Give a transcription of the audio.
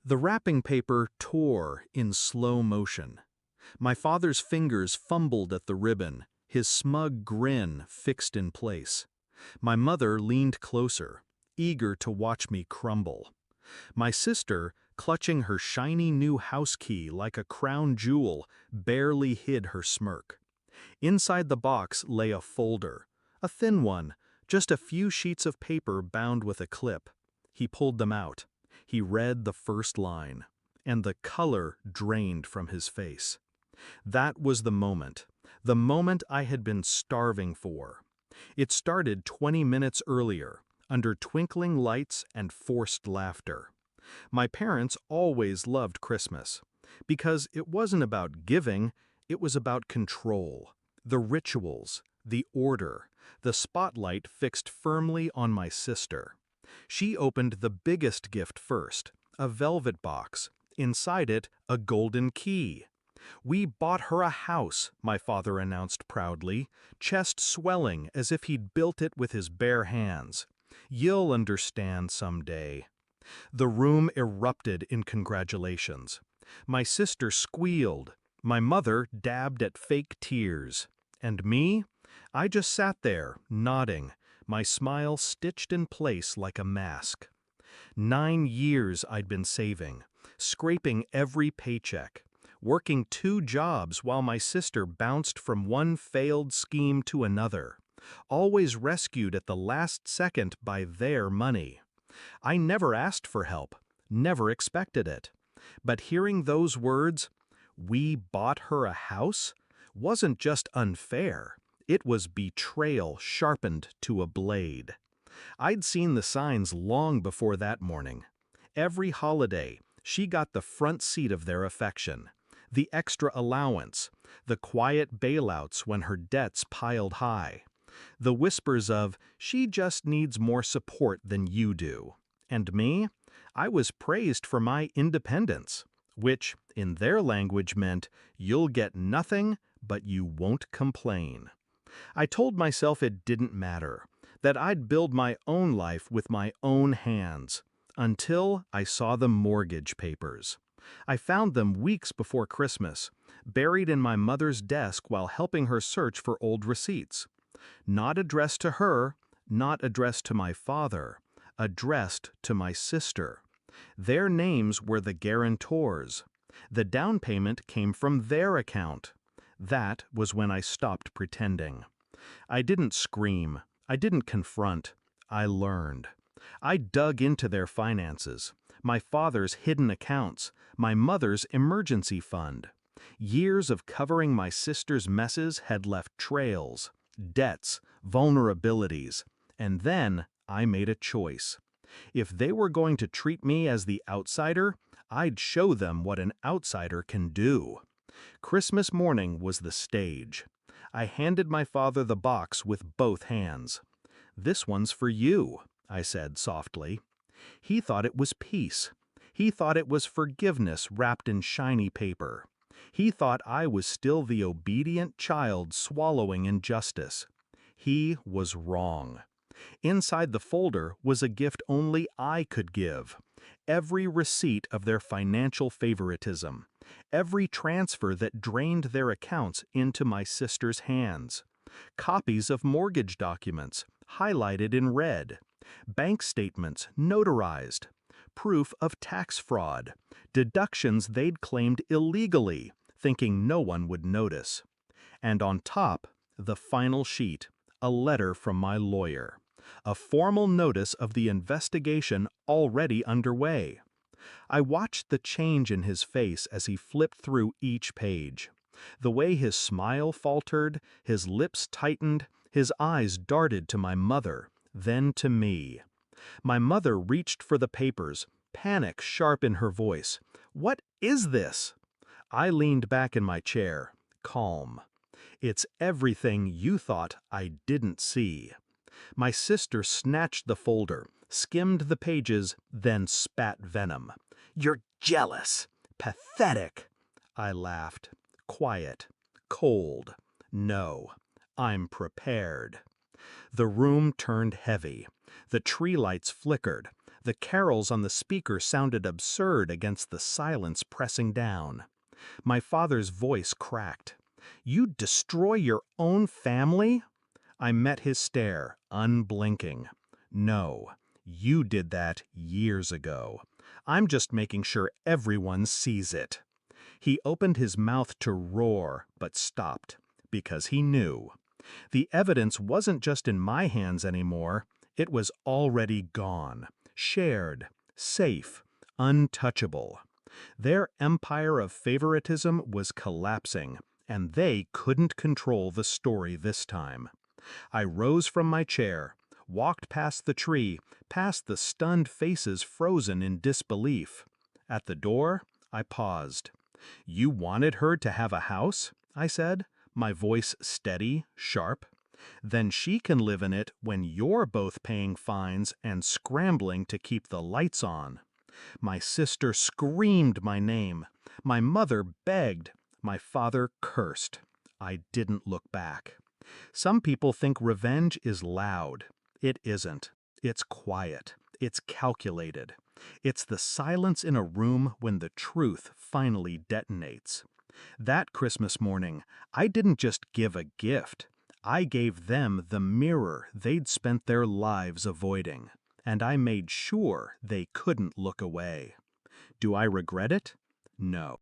The wrapping paper tore in slow motion. My father's fingers fumbled at the ribbon, his smug grin fixed in place. My mother leaned closer, eager to watch me crumble. My sister, clutching her shiny new house key like a crown jewel, barely hid her smirk. Inside the box lay a folder, a thin one, just a few sheets of paper bound with a clip. He pulled them out. He read the first line, and the color drained from his face. That was the moment I had been starving for. It started 20 minutes earlier, under twinkling lights and forced laughter. My parents always loved Christmas, because it wasn't about giving, it was about control. The rituals, the order, the spotlight fixed firmly on my sister. She opened the biggest gift first, a velvet box. Inside it, a golden key. "We bought her a house," my father announced proudly, chest swelling as if he'd built it with his bare hands. "You'll understand someday." The room erupted in congratulations. My sister squealed. My mother dabbed at fake tears. And me? I just sat there, nodding, my smile stitched in place like a mask. 9 years I'd been saving, scraping every paycheck, working 2 jobs while my sister bounced from one failed scheme to another, always rescued at the last second by their money. I never asked for help, never expected it. But hearing those words, "We bought her a house," wasn't just unfair. It was betrayal sharpened to a blade. I'd seen the signs long before that morning. Every holiday, she got the front seat of their affection. The extra allowance, the quiet bailouts when her debts piled high. The whispers of, "She just needs more support than you do." And me? I was praised for my independence, which, in their language meant, "You'll get nothing, but you won't complain." I told myself it didn't matter, that I'd build my own life with my own hands, until I saw the mortgage papers. I found them weeks before Christmas, buried in my mother's desk while helping her search for old receipts. Not addressed to her, not addressed to my father, addressed to my sister. Their names were the guarantors. The down payment came from their account. That was when I stopped pretending. I didn't scream. I didn't confront. I learned. I dug into their finances, my father's hidden accounts, my mother's emergency fund. Years of covering my sister's messes had left trails, debts, vulnerabilities, and then I made a choice. If they were going to treat me as the outsider, I'd show them what an outsider can do. Christmas morning was the stage. I handed my father the box with both hands. "This one's for you," I said softly. He thought it was peace. He thought it was forgiveness wrapped in shiny paper. He thought I was still the obedient child swallowing injustice. He was wrong. Inside the folder was a gift only I could give. Every receipt of their financial favoritism. Every transfer that drained their accounts into my sister's hands. Copies of mortgage documents, highlighted in red. Bank statements, notarized. Proof of tax fraud. Deductions they'd claimed illegally, thinking no one would notice. And on top, the final sheet, a letter from my lawyer. A formal notice of the investigation already underway. I watched the change in his face as he flipped through each page. The way his smile faltered, his lips tightened, his eyes darted to my mother, then to me. My mother reached for the papers, panic sharp in her voice. "What is this?" I leaned back in my chair, calm. "It's everything you thought I didn't see." My sister snatched the folder, skimmed the pages, then spat venom. "You're jealous! Pathetic!" I laughed. Quiet. Cold. "No. I'm prepared." The room turned heavy. The tree lights flickered. The carols on the speaker sounded absurd against the silence pressing down. My father's voice cracked. "You'd destroy your own family?" I met his stare, unblinking. "No, you did that years ago. I'm just making sure everyone sees it." He opened his mouth to roar, but stopped, because he knew. The evidence wasn't just in my hands anymore, it was already gone, shared, safe, untouchable. Their empire of favoritism was collapsing, and they couldn't control the story this time. I rose from my chair, walked past the tree, past the stunned faces frozen in disbelief. At the door, I paused. "You wanted her to have a house?" I said, my voice steady, sharp. "Then she can live in it when you're both paying fines and scrambling to keep the lights on." My sister screamed my name. My mother begged. My father cursed. I didn't look back. Some people think revenge is loud. It isn't. It's quiet. It's calculated. It's the silence in a room when the truth finally detonates. That Christmas morning, I didn't just give a gift. I gave them the mirror they'd spent their lives avoiding, and I made sure they couldn't look away. Do I regret it? No.